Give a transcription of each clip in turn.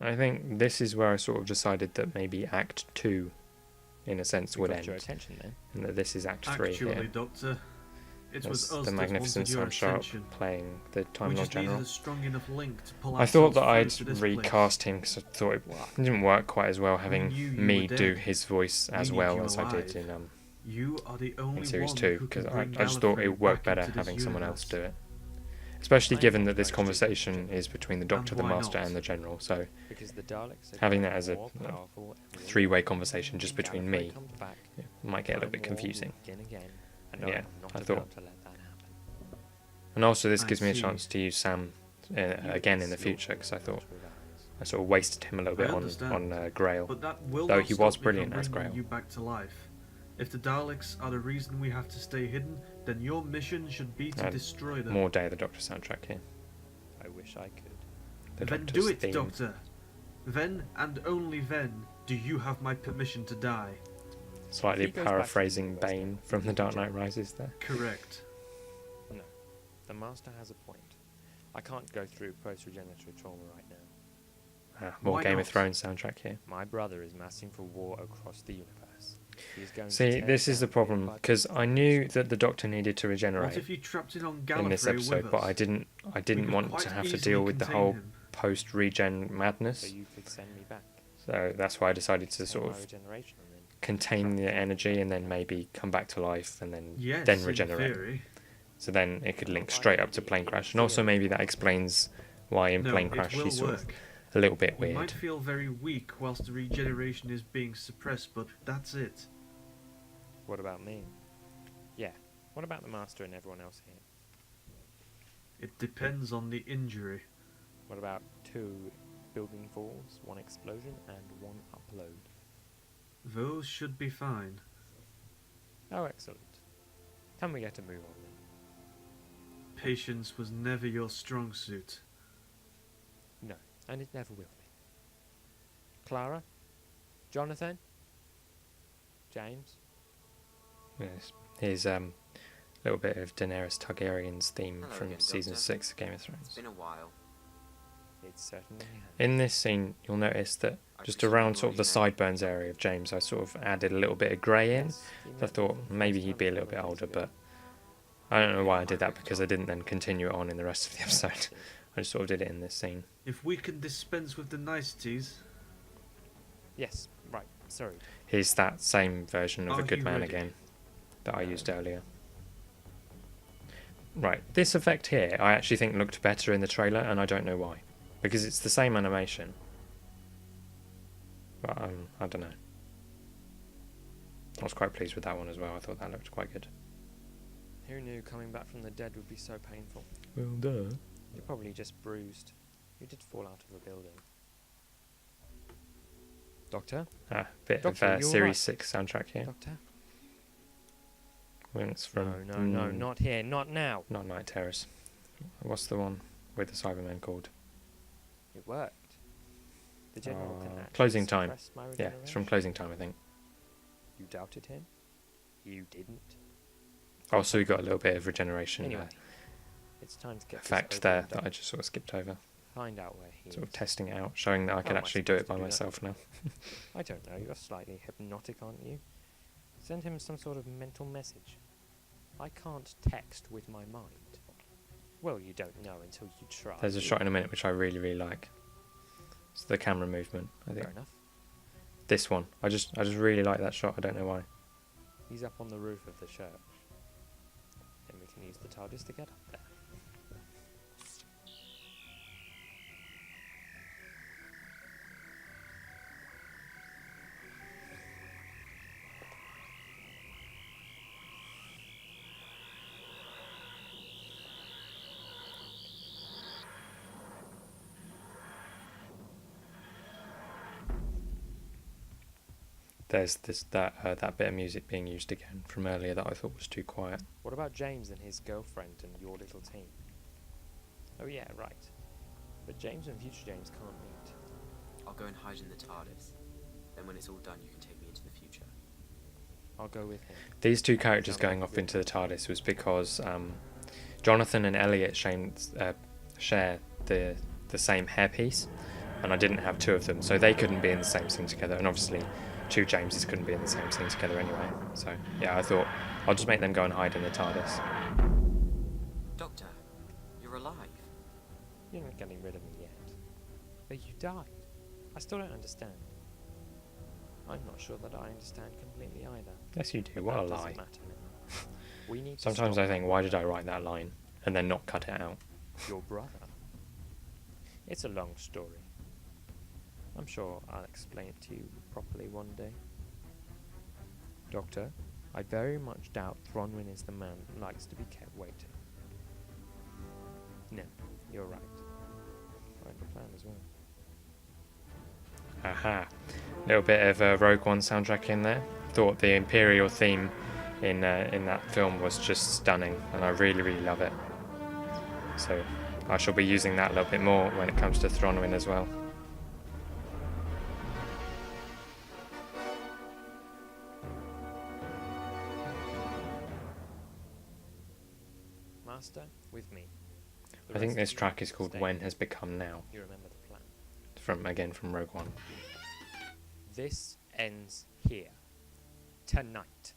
I think this is where I sort of decided that maybe Act 2, in a sense, would end. Your attention then. And that this is Act 3 Actually, here. Doctor, it was There's us the that magnificent wanted your Sam Sharp attention. playing the We Time Lord just needed General. a strong enough link to pull I thought that ourselves I'd through to this recast him because I thought it didn't work quite as well having knew you me were do dead. his voice We as need well you as I did alive. in You are the only Series one 2, who because can I bring just thought it Gallifrey would work back better into this having someone else do universe. it. Especially I given am that this very conversation stupid. is between the Doctor, the why Master, not? and the General, so Because the Daleks are having getting that as a more powerful every three-way year. conversation just between Gallifrey me comes back, might get a little bit Time War will confusing. begin again, and Yeah, I'm not I about thought. to let that happen. And also this I gives me a see. chance to use Sam again in the future, because I thought With eyes. I sort of wasted him a little I bit understand. on Grail. But that will Though not he stop was me brilliant from as bringing Grail. you back to life. If the Daleks are the reason we have to stay hidden, then your mission should be to And destroy them. More Day of the Doctor soundtrack here. I wish I could. The Then Doctor's do it, theme. Doctor. Then and only then do you have my permission to die. Slightly If he goes back to the paraphrasing university, Bane from The Dark Knight Rises there. Correct. No, the Master has a point. I can't go through post-regenerative trauma right now. More Why Game not? of Thrones soundtrack here. My brother is massing for war across the universe. He's going to See, tear this is the down problem, bit by because bit I knew that the Doctor needed to What regenerate if you trapped it on Gallifrey in this episode, with but us? I didn't We could want quite to have to easily deal with the contain whole him. post-regen so madness. you could send me back. So that's why I decided to Send sort my of regeneration and then contain the energy and then maybe come back to life and Yes, then in regenerate. theory. So then it could link straight up to Plane Crash. And also maybe that explains why in No, Plane it Crash will he's sort of work. a little bit We weird. might feel very weak whilst the regeneration is being suppressed, but that's it. What about me? Yeah. What about the Master and everyone else here? It depends on the injury. What about 2 building falls, 1 explosion, and 1 upload? Those should be fine. Oh, excellent. Can we get a move on then? Patience was never your strong suit. No, and it never will be. Clara? Jonathan? James? Yes. Here's a little bit of Daenerys Targaryen's theme Hello from again, season Doctor. 6 of Game of It's Thrones. been a while. It certainly has. In this scene, you'll notice that I just presume around you sort of the already know. sideburns area of James, I sort of added a little bit of grey in. Yes, he I met thought me for the maybe first he'd time be a little bit several days older, ago. but I don't know why I did that because I didn't then continue it on in the rest of the episode. I just sort of did it in this scene. If we can dispense with the niceties, Yes, right, sorry. Here's that same version of Are A Good you Man ready? again that I used earlier. Right, this effect here I actually think looked better in the trailer, and I don't know why. Because it's the same animation. But I don't know. I was quite pleased with that one as well. I thought that looked quite good. Who knew coming back from the dead would be so painful? Well, duh. You're probably just bruised. You did fall out of a building. Doctor? Bit Doctor, of you all Series right? 6 soundtrack here. Doctor? When it's from No, not here, not now. not Night Terrors. What's the one with the Cybermen called? It worked. The General can actually Closing Time. suppress my Yeah, it's from regeneration. Closing Time, I think. You doubted him? You didn't? Oh, so we got a little bit of regeneration Anyway, it's time to get this effect over there and that done. I just sort of skipped over. Find out where he Sort of is. testing it out, showing that I How can am I actually do it supposed to by do that? myself now. I don't know, you're slightly hypnotic, aren't you? Send him some sort of mental message. I can't text with my mind. Well, you don't know until you try. There's a shot in a minute which I really, really like. It's the camera movement, I think. Fair enough. This one. I just really like that shot, I don't know why. He's up on the roof of the church. Then we can use the TARDIS to get up there. There's that bit of music being used again from earlier that I thought was too quiet. What about James and his girlfriend and your little team? Oh yeah, right. But James and future James can't meet. I'll go and hide in the TARDIS. Then when it's all done, you can take me into the future. I'll go with him. These two characters Sounds like going a off good into the TARDIS was because Jonathan and Elliot share the same hairpiece, and I didn't have two of them, so they couldn't be in the same scene together, and obviously two Jameses couldn't be in the same scene together anyway. So yeah, I thought I'll just make them go and hide in the TARDIS. Doctor, you're alive. You're not getting rid of me yet. But you died. I still don't understand. I'm not sure that I understand completely either. Yes, you do. But What a that lie. doesn't matter now. We need to Sometimes stop I think, why did I write that line and then not cut it out? your brother. It's a long story. I'm sure I'll explain it to you properly one day. Doctor, I very much doubt Thronwyn is the man that likes to be kept waiting. No, you're right. I have a plan as well. Aha. Little bit of a Rogue One soundtrack in there. Thought the Imperial theme in that film was just stunning, and I really, really love it. So I shall be using that a little bit more when it comes to Thronwyn as well. Master, with me. The I think rest this of you track is called stay. When Has Become Now, You remember the plan. from Rogue One. This ends here. Tonight.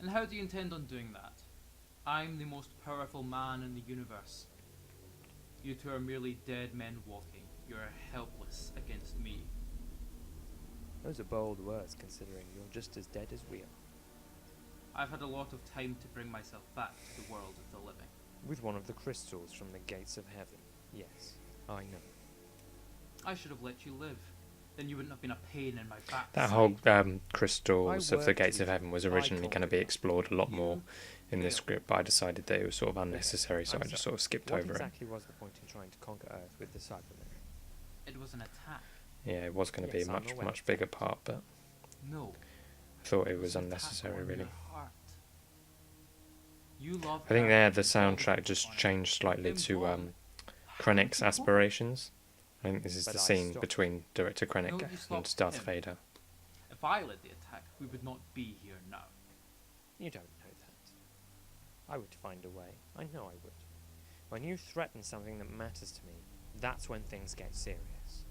And how do you intend on doing that? I'm the most powerful man in the universe. You two are merely dead men walking. You're helpless against me. Those are bold words considering you're just as dead as we are. I've had a lot of time to bring myself back to the world of the living. With one of the crystals from the gates of heaven. Yes, I know. I should have let you live. Then you wouldn't have been a pain in my back. That whole crystals of the worked Gates with of Heaven was you. I originally going to be conquered. explored a lot more in this Yeah. script, but I decided that it was sort of unnecessary, so I'm I just sorry. sort of skipped What over exactly was the point in trying to conquer Earth with the Cybermen? It was an attack. it. Yeah, it was going to be Yes, a I'm much, aware much of bigger that. part, but No. I thought it was an attack unnecessary, on really. your heart. You love I think her there the with all the soundtrack just on it. changed slightly Then to bomb. Krennic's aspirations. I think this is But the I scene stopped. between Director Krennic No, you and stopped Darth him. Vader. If I led the attack, we would not be here now. You don't know that. I would find a way. I know I would. When you threaten something that matters to me, that's when things get serious.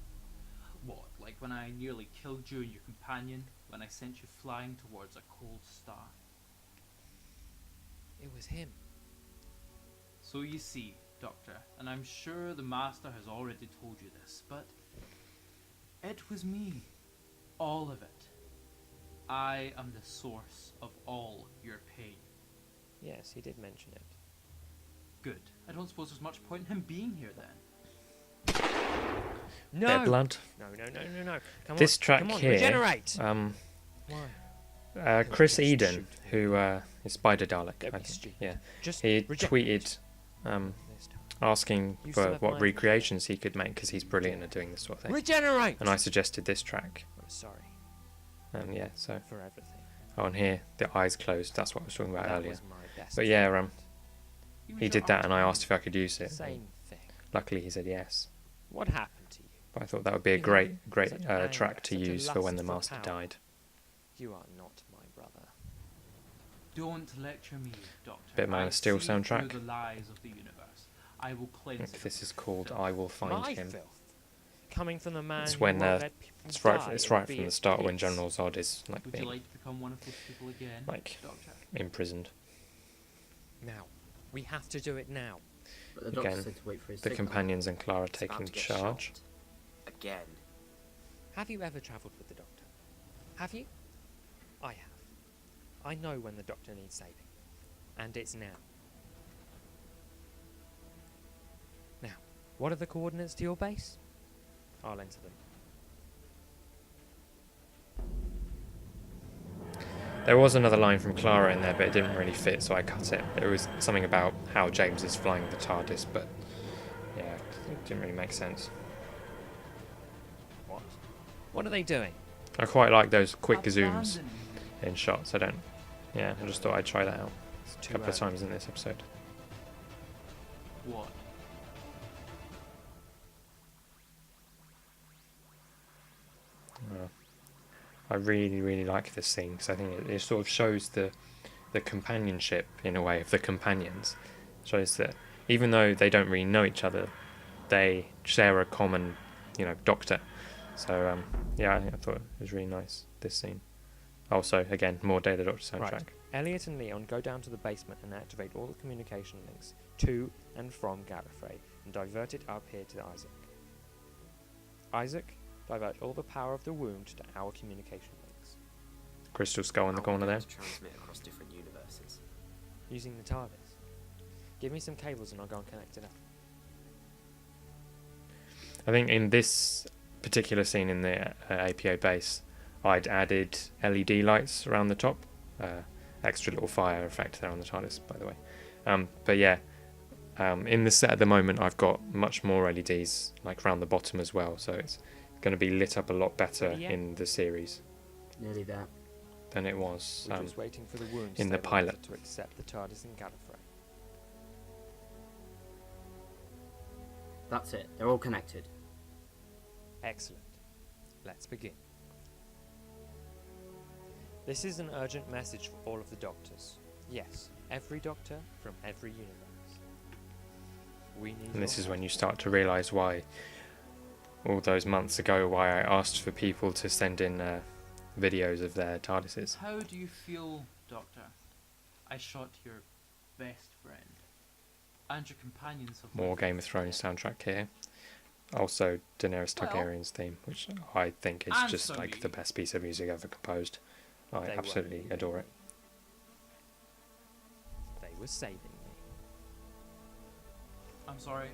What, like when I nearly killed you and your companion, when I sent you flying towards a cold star? It was him. So you see, Doctor, and I'm sure the Master has already told you this, but it was me. All of it. I am the source of all your pain. Yes, he did mention it. Good. I don't suppose there's much point in him being here then. No! Bit of blood. No. Come This on, track come on, here, regenerate! Why? Chris Don't be Eden, stupid. who is Spider Dalek, Don't I be think. stupid. Yeah, Just he regenerate. tweeted This time. asking You still for have what mine. recreations he could make because he's brilliant at doing this sort of thing. Regenerate! And I suggested this track, I'm sorry and yeah, so for everything. on here the eyes closed. That's what I was talking about That earlier. was my best But yeah, friend. was he your did that, and I arch asked if I could use it. Same thing. Luckily, he said yes. What happened to you? But I thought that would be a You know, great such anger, track to such a use for when the lust for Master power. died. You are not my brother. Don't lecture me, Doctor. Bit of Man I of Steel see through soundtrack. the lies of the universe. I will I cleanse think it this is of called filth. "I Will Find My Him." filth. Coming from the man It's who when won't let people it's die right. It's and right be from the at start when peace. General Zod is like Would you being like to become one of those people again, like Doctor? imprisoned. Now. We have to do it now. But the doctor Again, said to wait for his the signal. companions and Clara It's about taking to get charge. shot. Again. Have you ever travelled with the Doctor? Have you? I have. I know when the Doctor needs saving. And it's now. Now, what are the coordinates to your base? I'll enter them. There was another line from Clara in there, but it didn't really fit, so I cut it. It was something about how James is flying the TARDIS, but yeah, it didn't really make sense. What? What are they doing? I quite like those quick zooms Abandoning in shots. I just thought I'd try that out It's a too couple of early. times in this episode. you. What? I really, really like this scene because I think it sort of shows the companionship in a way of the companions. Shows that even though they don't really know each other, they share a common Doctor. So yeah, I thought it was really nice, this scene. Also, again, more Day of the Doctor soundtrack. Right. Elliot and Leon go down to the basement and activate all the communication links to and from Gallifrey and divert it up here to Isaac. Isaac, divert all the power of the wound to our communication links. Crystal skull in the How are we corner there. going to transmit across different universes? Using the TARDIS. Give me some cables and I'll go and connect it up. I think in this particular scene in the APO base, I'd added LED lights around the top. Extra little fire effect there on the TARDIS, by the way. But yeah, in the set at the moment, I've got much more LEDs like around the bottom as well, so it's going to be lit up a lot better Yeah. in the series Nearly there. than it was We're just waiting for the wound in the stabilizer pilot. to accept the TARDIS in Gallifrey. That's it. They're all connected. Excellent. Let's begin. This is an urgent message for all of the doctors. Yes, every doctor from every universe. We need And this your is when help. you start to realise why, all those months ago, why I asked for people to send in videos of their TARDISes. How do you feel, Doctor? I shot your best friend. And your companions have More lived Game of Thrones soundtrack here. Also Daenerys Well, Targaryen's theme, which I think is and just so like you. the best piece of music ever composed. I They were absolutely leaving adore me. it. They were saving me. I'm sorry.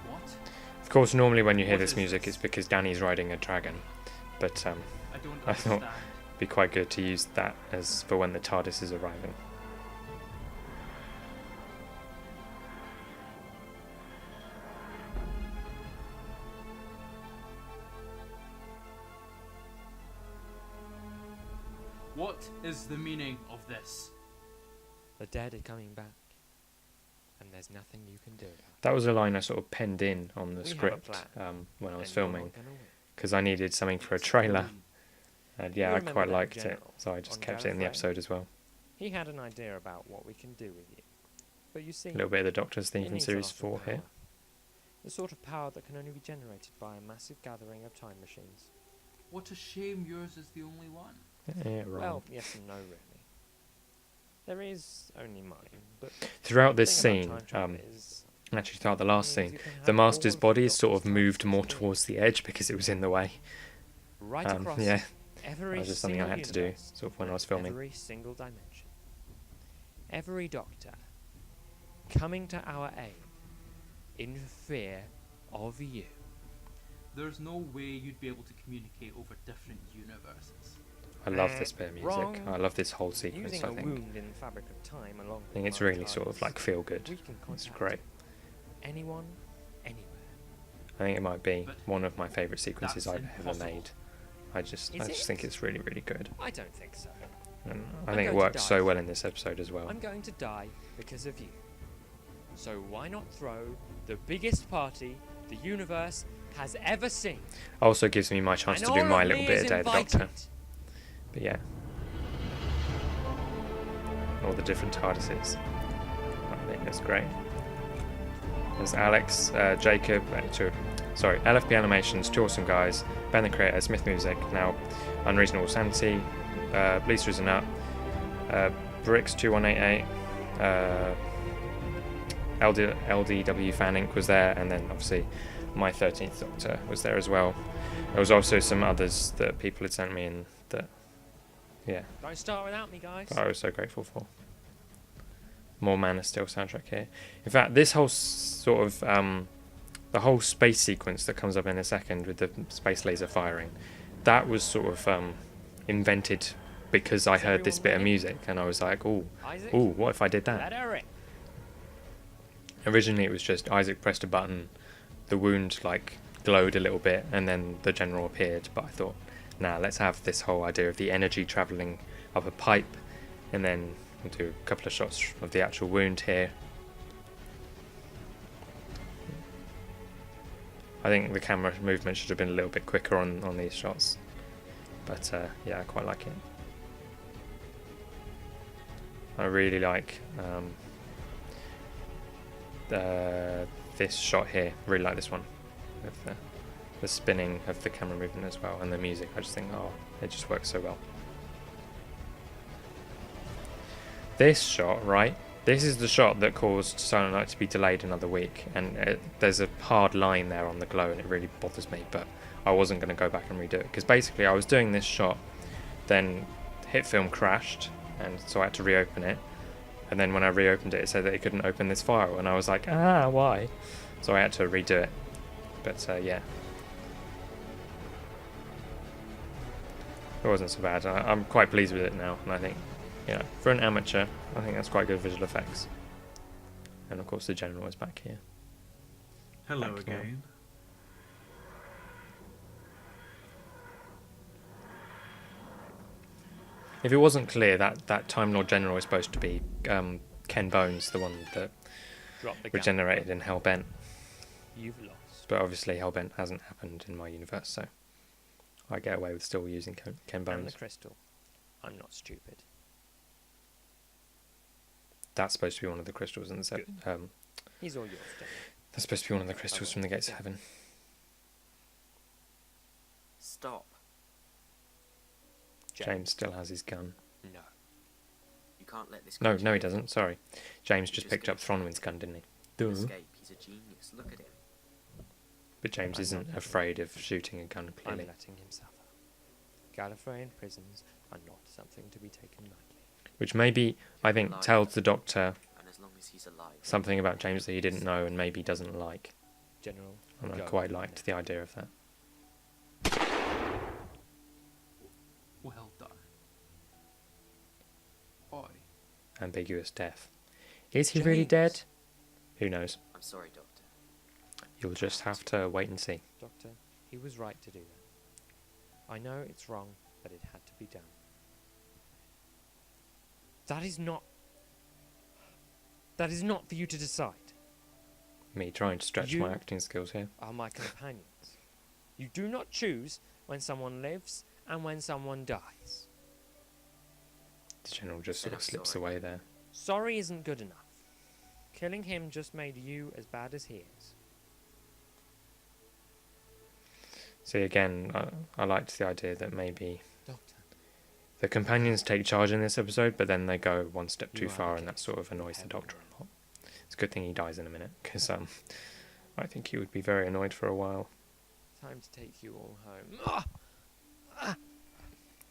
What? Of course, normally when you hear What this is music, this? it's because Danny's riding a dragon, but I don't I thought- understand. it'd be quite good to use that as for when the TARDIS is arriving. What is the meaning of this? The dead are coming back. And there's nothing you can do. That was a line I sort of penned in on the We have a script plan, when I was and you're not filming, gonna win. because I needed something for a It's trailer, green. and yeah, You I remember quite that liked it, general so I just on kept it in the Gallifrey? episode as well. He had an idea about what we can do with you. But you see, A little bit of the Doctor's theme he from needs a Series lot of 4 here. power. The sort of power that can only be generated by a massive gathering of time machines. What a shame yours is the only one. Yeah, wrong. Well, yes and no, really. There is only mine, but Throughout this the thing scene, about time travel is actually throughout the last means scene, you can the have Master's all of body the is sort of Doctor's moved time more machines towards the edge because it was in the way. right across Yeah, every that was just something I single had to do, universe, sort of when I was filming. every single dimension. Every Doctor coming to our aid in fear of you. There's no way you'd be able to communicate over different universes. I love this bit of music. Wrong. I love this whole sequence, Using I a think. wound in the fabric of time along with I think it's my really sort of TARDIS, like feel good. we can It's contact great. anyone, anywhere. I think it might be But one of my favourite sequences that's I've ever impossible. made. I just Is think it? it's really, really good. I don't think so. And I I'm think it going to works so die. well in this episode as well. I'm going to die because of you. So why not throw the biggest party the universe has ever seen? Also gives me my chance And to do all my of little me bit is of Day of the invited. Doctor. But yeah. All the different TARDISes. I think that's great. There's Alex, Jacob, LFP Animations, two awesome guys, Ben the Creator, Smith Music, now Unreasonable Sanity, Bleaster is a Nut, Bricks2188, LDW Fan Inc. was there, and then obviously my 13th Doctor was there as well. There was also some others that people had sent me in that, yeah, Don't start without me, guys. I was so grateful for. More Man of Steel soundtrack here. In fact, this whole sort of the whole space sequence that comes up in a second with the space laser firing, that was sort of invented because I Is heard this everyone bit of ready? music and I was like, ooh, Isaac, what if I did let that? her rip. Originally, it was just Isaac pressed a button, the wound like glowed a little bit, and then the general appeared. But I thought, nah, let's have this whole idea of the energy traveling up a pipe, and then we'll do a couple of shots of the actual wound here. I think the camera movement should have been a little bit quicker on these shots, but yeah, I quite like it. I really like this shot here. Really like this one, with the spinning of the camera movement as well, and the music. I just think, oh, it just works so well. This shot, right? This is the shot that caused Silent Night to be delayed another week, and there's a hard line there on the glow, and it really bothers me. But I wasn't going to go back and redo it because basically I was doing this shot, then HitFilm crashed, and so I had to reopen it. And then when I reopened it, it said that it couldn't open this file, and I was like, why? So I had to redo it. But yeah, it wasn't so bad. I'm quite pleased with it now, and I think, you know, for an amateur, I think that's quite good visual effects. And of course, the general is back here. Hello Back now. again. If it wasn't clear, that Time Lord General is supposed to be Ken Bones, the one that Drop the gun. regenerated in Hellbent. You've lost. But obviously Hellbent hasn't happened in my universe, so I get away with still using Ken And the Bones. crystal. I'm not stupid. That's supposed to be one of the crystals in the set. He's all yours, Jenny. That's supposed to be one of the crystals from the Gates of Heaven. Stop. James still has his gun. No. You can't let this No, continue. no, he doesn't. Sorry. James He just just picked up gets- Thronwyn's gun, didn't he? He'll Duh. escape. He's a genius. Look at him. But James I'm isn't not- afraid of shooting a gun, I'm clearly. letting him suffer. Gallifreyan prisons are not something to be taken lightly. Which maybe, I think, Alive. tells the Doctor And as long as he's alive. something about James that he didn't know and maybe doesn't like. General. And I go. quite liked the idea of that. Well done. Oi. Ambiguous death. Is he really dead? Who knows? I'm sorry, Doctor. You'll just have to wait and see. Doctor, he was right to do that. I know it's wrong, but it had to be done. That is not for you to decide. Me trying to stretch You- my acting skills here. Are my companions. You do not choose when someone lives and when someone dies. The General just sort Then of I'm slips sorry. away there. Sorry isn't good enough. Killing him just made you as bad as he is. See, again, I liked the idea that maybe Doctor, the companions take charge in this episode, but then they go one step You too are the far, and that case sort of of annoys the heaven. Doctor a lot. It's a good thing he dies in a minute, because I think he would be very annoyed for a while. time to take you all home. A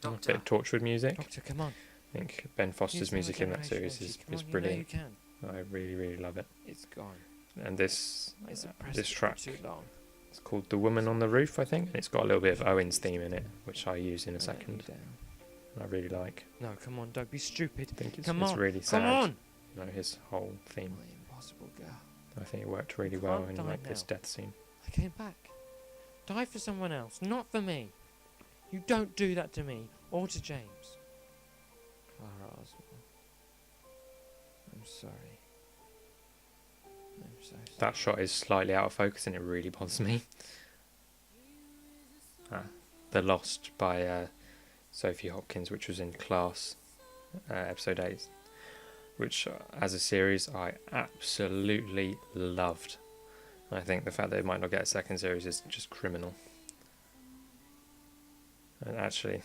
Doctor. bit of Torchwood music. Doctor, come on. I think Ben Foster's Use the music in that series regeneration is, energy. Come is on, brilliant. You know you can. I really, really love it. It's gone. And this I suppressed this it for track, too long. it's called The Woman on the Roof, I think, and it's got a little bit of Owen's theme in it, which I use in a I let you second, down. and I really like. No, come on, don't be stupid. I think it's Come on, really sad, come on. you know, his whole theme. My impossible girl. I think it worked really You well can't in die like this now. death scene. I came back. Die for someone else, not for me. You don't do that to me or to James. Clara Oswald. I'm sorry. I'm so sorry. That shot is slightly out of focus and it really bothers me. The Lost by Sophie Hopkins, which was in Class, episode 8, which as a series I absolutely loved. And I think the fact that it might not get a second series is just criminal. And actually,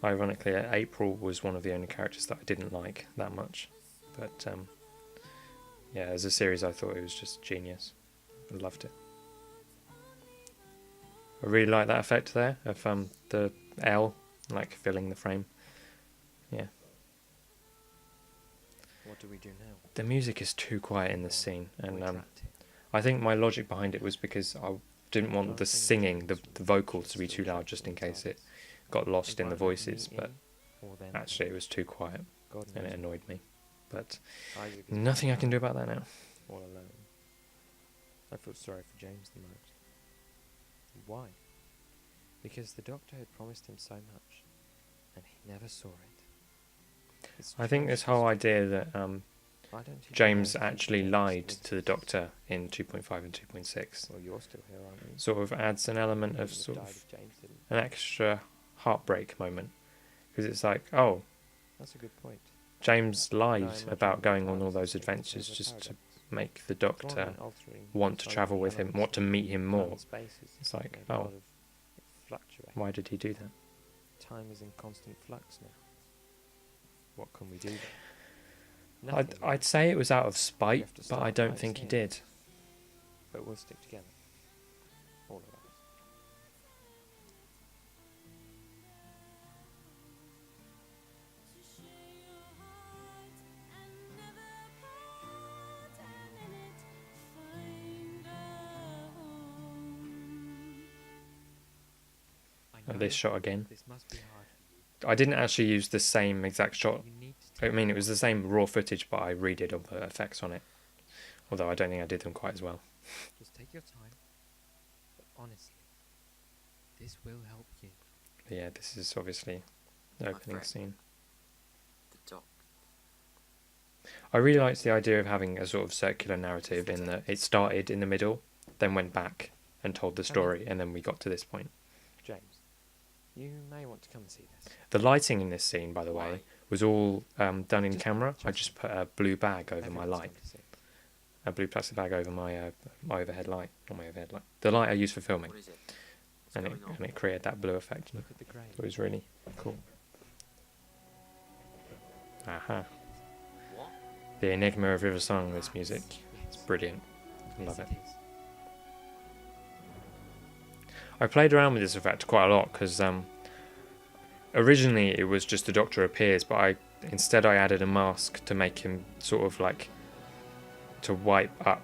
ironically, April was one of the only characters that I didn't like that much. But yeah, as a series I thought it was just genius. I loved it. I really like that effect there of the L like filling the frame. Yeah. What do we do now? The music is too quiet in this scene, and We're trapped here. I think my logic behind it was because I didn't want the singing, the vocals to be too loud just in case it got lost in the voices, but actually it was too quiet God and it knows annoyed me. But Isaac is nothing I can do about that now. all alone. I felt sorry for James the most. Why? Because the Doctor had promised him so much, and he never saw it. It's I think this whole idea that Why don't you James go and actually James lied lives- to the Doctor in 2.5 and 2.6 Well, you're still here, aren't you? sort of adds an element You of wouldn't have sort died of if James didn't. an extra heartbreak moment. Because it's like, oh, That's a good point. James lied No, I'm not about sure going the on all TARDIS those is a adventures bit of a just to paradox. make the Tournament Doctor altering want to both travel the with him, elements want to meet him of more. time and spaces. It's like, Made a oh, lot of fluctuate. why did he do that? Time is in constant flux now. What can we do then? I'd, Nothing, I'd say it was out of We spite, have to but I start don't right think he here. did. but we'll stick together. All of us. This shot again. This must be hard. I didn't actually use the same exact shot. You need to I mean, it was the same raw footage, but I redid all the effects on it. Although I don't think I did them quite as well. just take your time. But honestly, this will help you. But yeah, this is obviously the My opening friend. scene. The doc. I really liked the idea of having a sort of circular narrative in that it started in the middle, then went back and told the story, and then we got to this point. James, you may want to come and see this. The lighting in this scene, by the Why? way, was all done in Just camera. I trust just put a blue bag over my Everyone's light, come to see. a blue plastic bag over my my overhead light, not my overhead light. The light I used for filming, What is it? What's and going on? it created that blue effect. Look at the grave. It was really cool. Aha. What? The Enigma of River Song, this music. It's Yes. brilliant. I Yes, love it. is. I played around with this effect quite a lot because originally it was just the Doctor appears, but instead I added a mask to make him sort of like to wipe up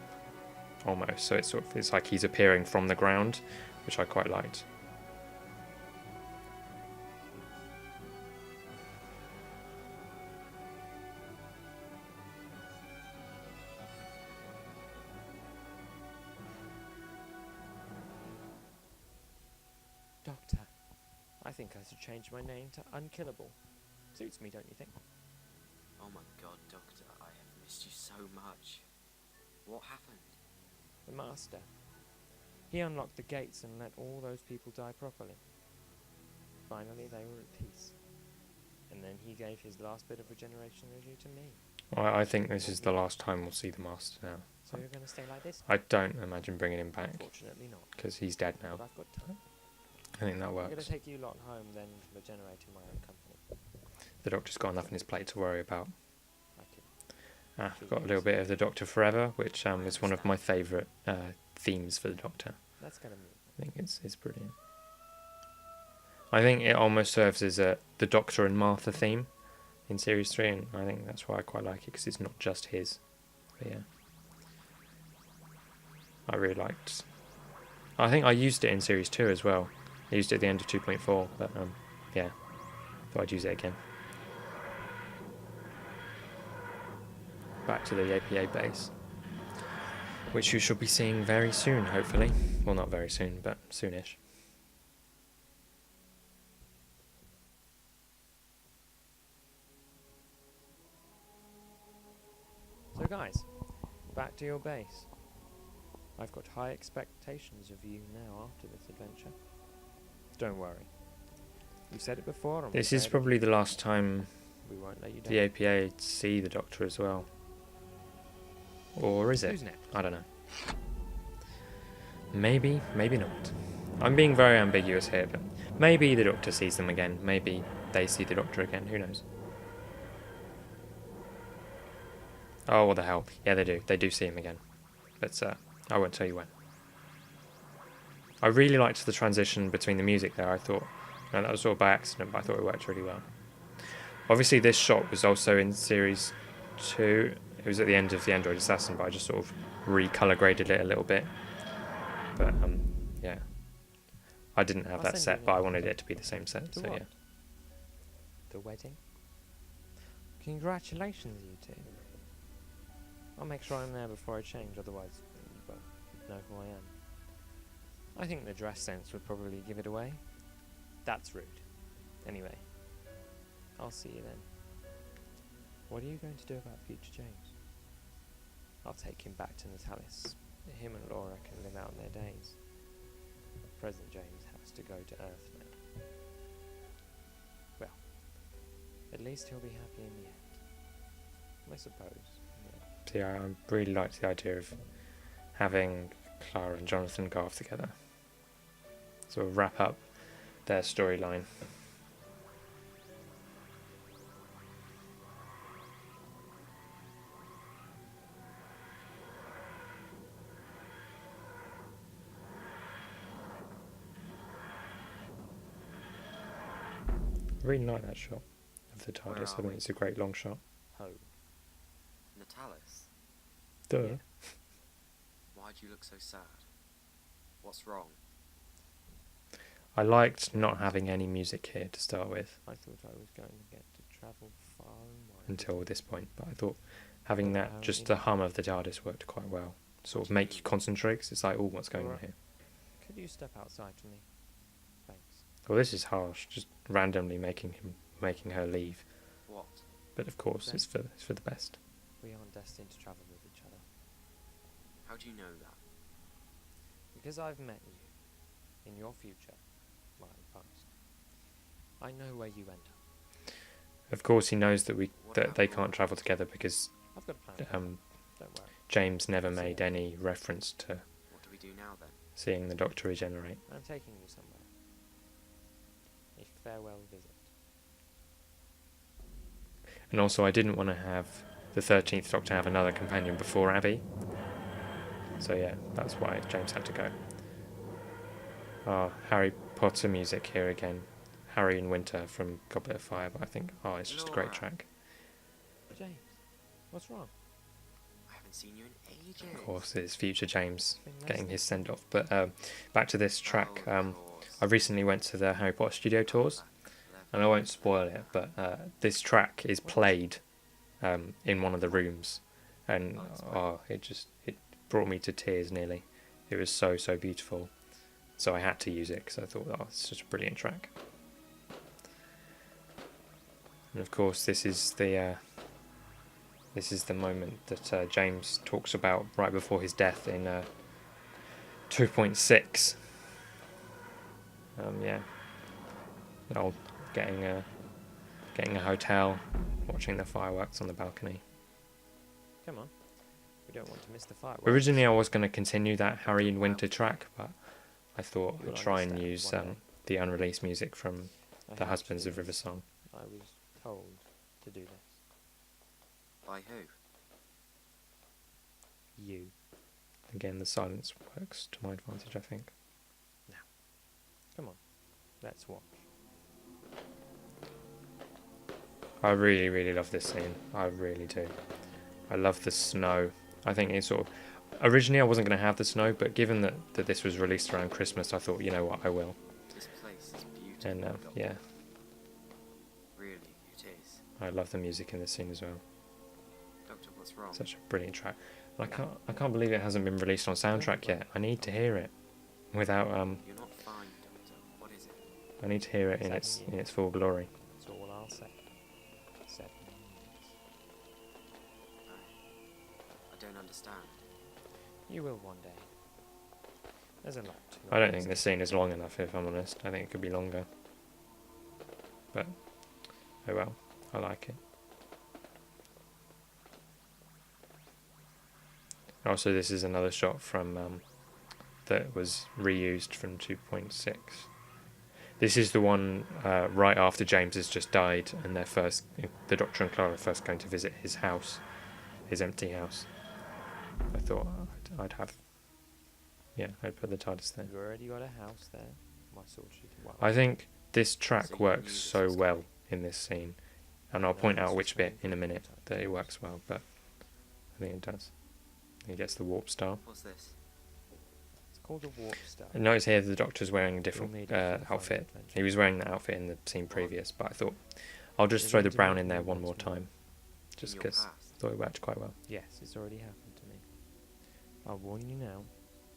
almost. So it's like he's appearing from the ground, which I quite liked. Doctor, I think I should change my name to Unkillable. Suits me, don't you think? Oh my god, Doctor, I have missed you so much. What happened? The Master. He unlocked the gates and let all those people die properly. Finally, they were at peace. And then he gave his last bit of regeneration energy to me. I think this is the last time we'll see the Master now. So you're going to stay like this? I don't imagine bringing him back Unfortunately not. because he's dead now. But I've got time. I think that I'm going works. to take you lot home, then regenerate in my own company. The Doctor's got enough on his plate to worry about. I can. I've got a little bit of the Doctor Forever, which is one of my favourite themes for the Doctor. That's going to move. I think it's brilliant. I think it almost serves as the Doctor and Martha theme in Series 3, and I think that's why I quite like it, because it's not just his. But yeah. I really liked... I think I used it in Series 2 as well. I used it at the end of 2.4, but yeah. Thought I'd use it again. Back to the APA base, which you shall be seeing very soon, hopefully. Well, not very soon, but soonish. So guys, back to your base. I've got high expectations of you now after this adventure. Don't worry. We've said it before. And This we'll is say it probably the again. last time We won't let you down. the APA see the Doctor as well. Or is it? Who's next? I don't know. Maybe, maybe not. I'm being very ambiguous here, but maybe the Doctor sees them again. Maybe they see the Doctor again. Who knows? Oh, what the hell. Yeah, they do. They do see him again. But I won't tell you when. I really liked the transition between the music there. I thought, that was sort of by accident, but I thought it worked really well. Obviously, this shot was also in Series 2. It was at the end of the Android Assassin, but I just sort of recolour graded it a little bit. But, yeah. I didn't have I'll that send set, you but I one. wanted it to be the same set, To so what? yeah. The wedding? Congratulations, you two. I'll make sure I'm there before I change, otherwise you won't know who I am. I think the dress sense would probably give it away. That's rude. Anyway, I'll see you then. What are you going to do about future James? I'll take him back to Natalis. Him and Laura can live out their days. Present James has to go to Earth now. Well, at least he'll be happy in the end. I suppose. Yeah. So yeah, I really liked the idea of having Clara and Jonathan go off together. Sort of wrap up their storyline. I really like that shot of the Where TARDIS. I are think we? it's a great long shot. Home. Natalis, Duh. Yeah. why do you look so sad? What's wrong? I liked not having any music here to start with I thought I was going to get to travel far and wide. until this point, but I thought having But that, just the hum of the TARDIS worked quite well. Sort of make you concentrate 'cause it's like, oh, what's going on here? Could you step outside for me? Thanks. Well, this is harsh, just randomly making her leave. What? But of course, it's for the best. We aren't destined to travel with each other. How do you know that? Because I've met you in your future, my past. I know where you end up. Of course, he knows that What that about they Laura? can't travel together because I've got a plan. Don't worry. James never made any reference to What do we do now then? seeing the Doctor regenerate. I'm taking you somewhere. A farewell visit. And also, I didn't want to have the 13th Doctor have another companion before Abby. So yeah, that's why James had to go. Harry Potter music here again. Harry in Winter from Goblet of Fire, but I think, it's just a great Laura. track. James, what's wrong? I haven't seen you in ages. Of course, it's future James It's been less getting than- his send-off. But back to this track. Oh, of course. I recently went to the Harry Potter studio tours, and I won't spoil it, but this track is played in one of the rooms, and it brought me to tears nearly. It was so beautiful, so I had to use it because I thought, it's such a brilliant track. And of course, this is the moment that James talks about right before his death in 2.6. Yeah. Oh, getting a hotel, watching the fireworks on the balcony. Come on. We don't want to miss the fireworks. Originally, I was going to continue that Harry in Winter track, but I thought You'll I'd try and understand use one day. the unreleased music from I the had Husbands to of do River this. Song. I was told to do this. By who? You. Again, the silence works to my advantage, I think. Come on. Let's watch. I really love this scene. I really do. I love the snow. I think it's sort of... Originally, I wasn't going to have the snow, but given that this was released around Christmas, I thought, you know what, I will. This place is beautiful. And Doctor. yeah, Really, it is. I love the music in this scene as well. Doctor, what's wrong? Such a brilliant track. And I can't believe it hasn't been released on soundtrack yet. I need to hear it without You're not fine, Doctor. What is it? I need to hear it in its full glory. That's all I'll say. 7 years. I don't understand. You will one day. There's a lot to I don't not think this scene is long enough, if I'm honest. I think it could be longer. But oh well, I like it. Also, this is another shot from that was reused from 2.6. This is the one right after James has just died, and the Doctor and Clara are first going to visit his house, his empty house. I thought I'd put the TARDIS there. You've already got a house there. My sword shooting. Well, I think this So track you works knew this so was well coming? in this scene, and I'll point out which bit in a minute that it works well, but I think it does. He gets the warp star. What's this? it's called a warp star. And notice here the Doctor's wearing a You'll different need it for the final outfit. adventure. He was wearing that outfit in the scene previous, but I thought I'll just throw the brown in there one more time, just In your because I past? thought it worked quite well. Yes, it's already happened to me. I'll warn you now.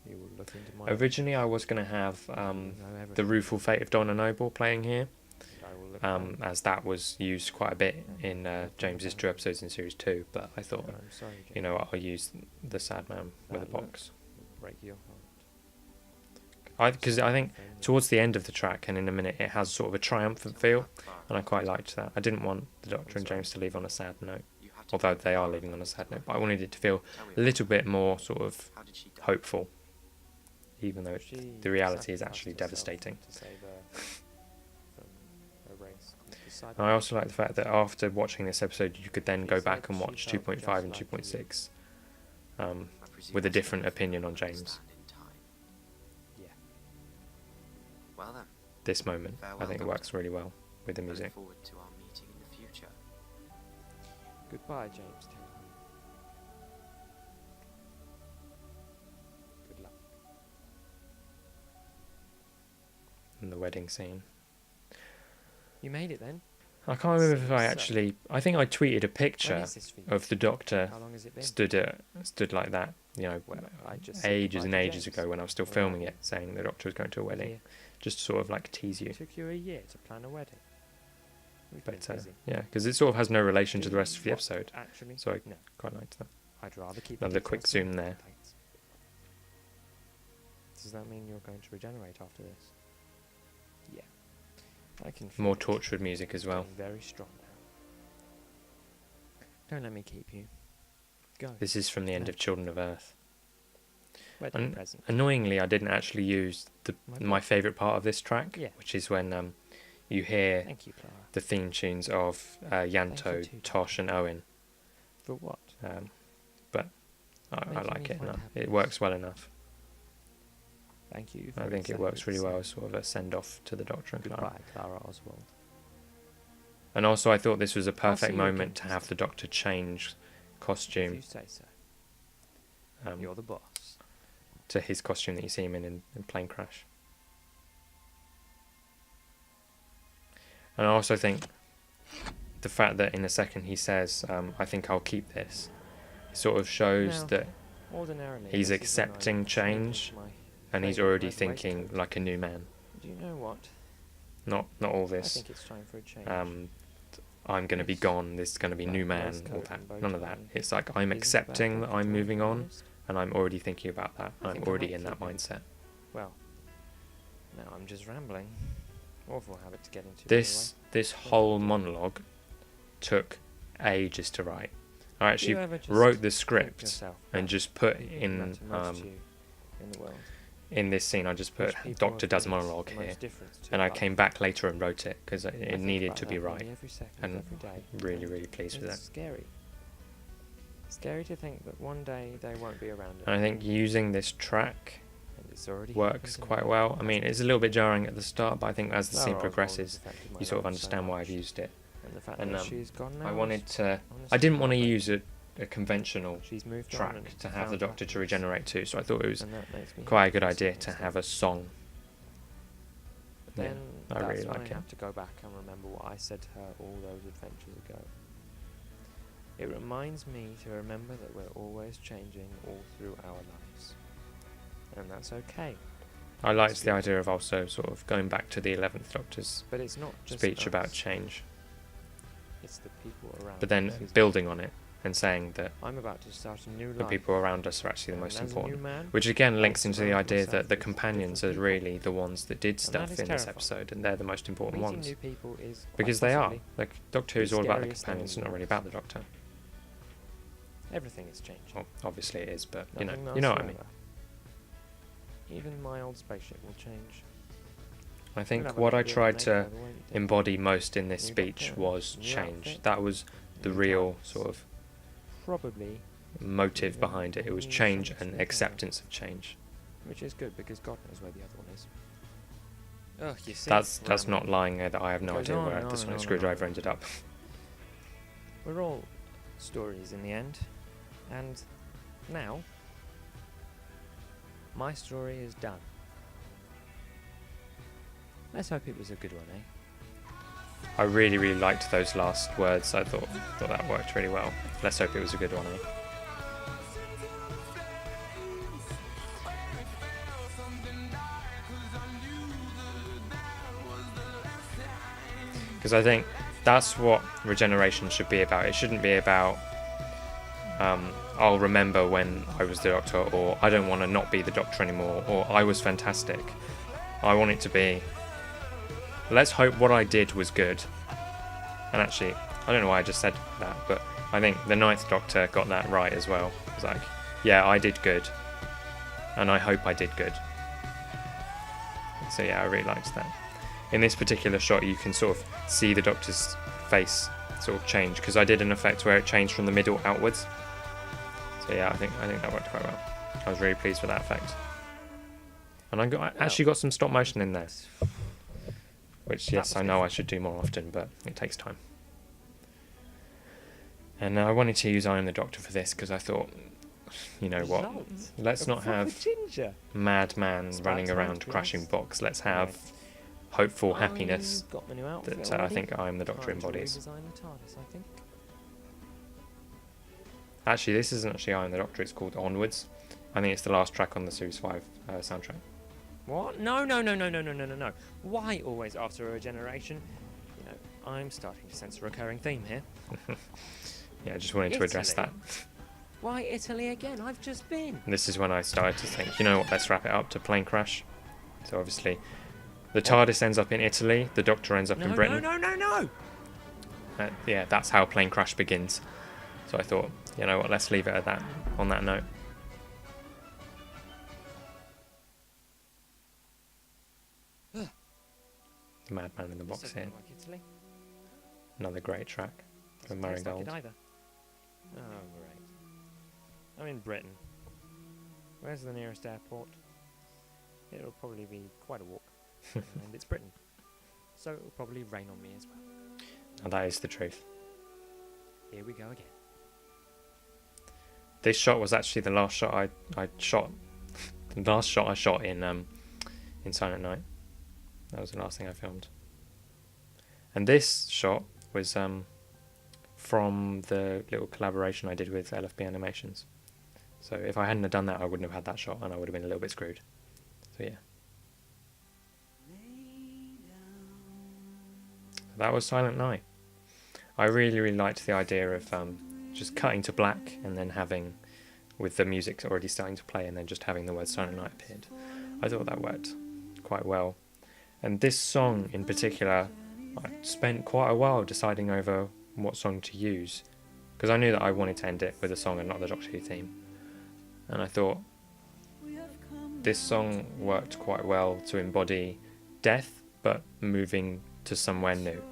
You will look into my Originally, I was going to have eyes, you know the everything, Rueful Fate of Donna Noble playing here, and I will look down. as that was used quite a bit in James's 2 episodes in series 2. But I thought, I'm sorry, you know what, I'll use the Sad Man with a That look. box. It'll break your heart. Because I think Friendly. towards the end of the track, and in a minute, it has sort of a triumphant Tell me feel, about Clara. and I quite liked that. I didn't want the Doctor and sorry. James to leave on a sad note. You had although they are leaving on a sad note. But I wanted it to feel a little bit more sort of How did she die? hopeful, even though She the reality is sacrificed actually herself devastating. to save her from a race called the Cybermen. And I also like the fact that after watching this episode, you could then She go said back and she watch felt 2.5 just and like you. 2.6 I presume with a that's different something opinion on you'll James. understand in time. Yeah. Well then, This moment, I Farewell, think it Doctor. works really well with the I music. look forward to our meeting in the future. Goodbye, James Taylor. Good luck. And the wedding scene. You made it then? I can't remember if I So- actually. I think I tweeted a When picture is this for you? of the Doctor How long has it been? stood like that, you know, Well, I just said ages goodbye and to ages James. ago when I was still Well, filming it, saying the Doctor was going to a wedding, Yeah. just to sort of like tease you. It took you a year to plan a wedding. We've been But busy. yeah, because it sort of has no relation to Do the rest of the what, episode, Actually, so I no. quite liked that. I'd rather keep Another the quick details zoom to there. dates. Does that mean you're going to regenerate after this? Yeah. I can feel More it. Torchwood music as It's well. getting very strong now. Don't let me keep you. Go. This is from the end No. of Children of Earth. Wedding And present. annoyingly, I didn't actually use my favourite part of this track, Yeah. which is when you hear Thank you, Clara. the theme tunes of Yanto, too, Tosh, and Owen. For what? But I Making like me it find enough. It happiness. works well enough. Thank you. For I think it exactly works really the well same. as sort of a send off to the Doctor and Clara. Goodbye, Clara Oswald. And also, I thought this was a see perfect you moment again, to have Mr. the Doctor change If costume you say so. um, You're the boss. to his costume that you see him in Plane Crash. And I also think the fact that in a second he says, I think I'll keep this, sort of shows Now, that, Ordinarily, he's this is when I accepting would change, change my and he's favourite already red thinking waistcoat. like a new man. Do you know what? Not all I this, think it's time for a change. I'm going to be This gone, this is going to be black new man, waistcoat all and that. bow None of that. tie It's like I'm Isn't accepting that tobacco, I'm to be moving on, honest. and I'm already thinking about that. I I'm think I already might in that keep it. mindset. Well, now I'm just rambling. Awful habit to get into. This whole monologue took ages to write. I actually You ever just wrote the think script yourself and back just put to the people in that matter most to you in the world? in this scene. I just put Which people Doctor have does made monologue the here, most difference to and I your came life. back later and wrote it because I it think needed about to be that right. nearly every second of and every day. Really, and really pleased with it's that. scary. Scary to think that one day they won't be around. And I think using this track and it's already works happened quite to me, well. I mean, hasn't it's it? a little bit jarring at the start, but I think as the Clara scene Oswald has progresses, affected my you sort of life so understand why I've much. used it. And the fact and, that um, she's gone now. I is wanted to. I honestly didn't want to heartbreaking. use a conventional She's moved on track and to have the found Doctor to happiness, regenerate to, so I thought it was and that makes me quite a good happy idea some to days. have a song. But Yeah, then I that's really when like I it. have to go back and remember what I said to her all those adventures ago. It reminds me to remember that we're always changing all through our lives. And that's okay. I liked the idea of also sort of going back to the 11th Doctor's But it's not just speech us, about change, it's the people around but then us, isn't it? building on it and saying that I'm about to start a new the life. people around us are actually the and most as a important. new man, Which again I links into the surround idea myself that the with companions are different really the ones that did that stuff is in this terrifying. episode, and they're the most important meeting ones. new people is quite Because they are. possibly Like, Doctor Who is the all about the scariest thing companions, in not the really world. about the Doctor. everything is changing. Well, obviously it is, but Nothing you lasts know what I mean. forever. Even my old spaceship will change. I We'll think have a what I little bit of tried to makeover, won't we? embody most in this New speech Doctor, was new change. outfit, That was the new real clothes. sort of Probably, motive Yeah, behind it. It was new change songs and as well. acceptance of change. which is good because God knows where the other one is. Oh, you see, That's not lying that I have no Goes idea on where and the on sonic and on screwdriver and on. ended up. We're all stories in the end, and now my story is done. Let's hope it was a good one, eh? I really, really liked those last words. I thought that worked really well. Let's hope it was a good one. Because I think that's what regeneration should be about. It shouldn't be about I'll remember when I was the Doctor, or I don't want to not be the Doctor anymore, or I was fantastic. I want it to be, let's hope what I did was good. And actually, I don't know why I just said that, but I think the Ninth Doctor got that right as well. It's like, yeah, I did good, and I hope I did good. So yeah, I really liked that. In this particular shot, you can sort of see the Doctor's face sort of change, because I did an effect where it changed from the middle outwards. So yeah, I think that worked quite well. I was really pleased with that effect. And I actually got some stop motion in there, which, yes, I know I should do more often, but it takes time. And I wanted to use I Am the Doctor for this because I thought, you know what, let's not have madman running around crashing box. Let's have hopeful happiness that I think I Am the Doctor embodies. Actually, this isn't actually I Am the Doctor, it's called Onwards. I think it's the last track on the Series 5 soundtrack. What? No. Why always after a regeneration? You know, I'm starting to sense a recurring theme here. Yeah, I just wanted to address that. Why Italy again? I've just been. And this is when I started to think, you know what, let's wrap it up to plane crash. So obviously, the TARDIS ends up in Italy, the Doctor ends up in Britain. No! Yeah, that's how plane crash begins. So I thought, you know what, let's leave it at that, on that note. The Madman in the Box here. Like Italy. Another great track from Doesn't taste like Marigold. it either. Oh, great. I'm in Britain. Where's the nearest airport? It'll probably be quite a walk. And it's Britain. So it'll probably rain on me as well. Now that is the truth. Here we go again. This shot was actually the last shot I shot. The last shot I shot in Silent Night. That was the last thing I filmed. And this shot was from the little collaboration I did with LFB Animations. So if I hadn't have done that, I wouldn't have had that shot, and I would have been a little bit screwed. So yeah. That was Silent Night. I really liked the idea of just cutting to black and then having, with the music already starting to play, and then just having the word Silent Night appeared. I thought that worked quite well. And this song in particular, I spent quite a while deciding over what song to use, because I knew that I wanted to end it with a song and not the Doctor Who theme. And I thought this song worked quite well to embody death, but moving to somewhere new,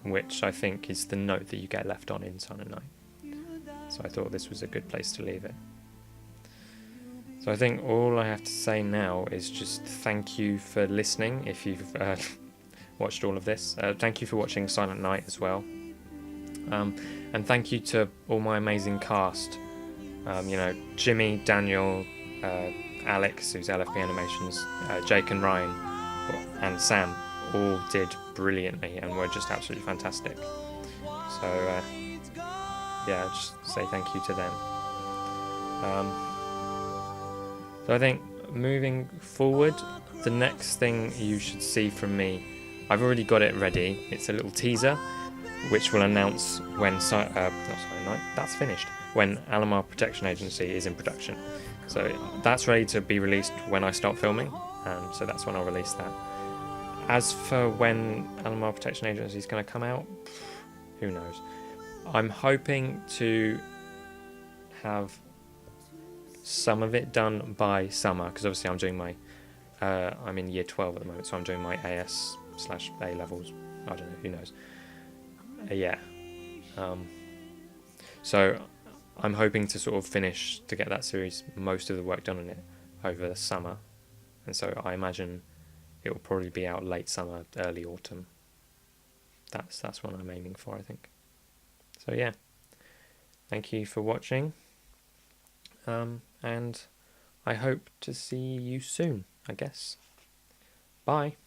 which I think is the note that you get left on in Silent Night. So I thought this was a good place to leave it. So I think all I have to say now is just thank you for listening if you've watched all of this. Thank you for watching Silent Night as well. And thank you to all my amazing cast. You know, Jimmy, Daniel, Alex, who's LFB Animations, Jake and Ryan, and Sam all did brilliantly and were just absolutely fantastic. So yeah, just say thank you to them. So I think moving forward, the next thing you should see from me, I've already got it ready. It's a little teaser, which will announce when not Silent Night, that's finished, when Alamar Protection Agency is in production. So that's ready to be released when I start filming, and so that's when I'll release that. As for when Alamar Protection Agency is going to come out, who knows. I'm hoping to have some of it done by summer, because obviously I'm doing my I'm in year 12 at the moment, so I'm doing my AS/A levels. I don't know, who knows. Yeah. So I'm hoping to sort of finish, to get that series, most of the work done on it over the summer, and so I imagine it will probably be out late summer, early autumn. That's what I'm aiming for, I think. So yeah, thank you for watching. And I hope to see you soon, I guess. Bye.